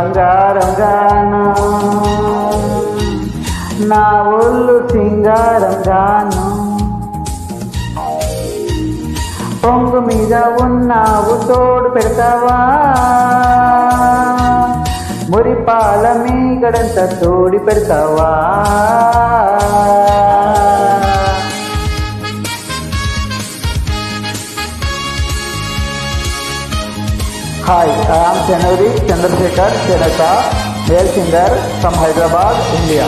బంగారం గాను, నా ఒళ్ళు సింగారం గాను. పొంగు మీద ఉన్నావు తోడు పెడతావా, మురిపాల మీగడంత తోడి పెడతావా. Hi, I am Chandrasekhar Chenaka, male singer from Hyderabad, India.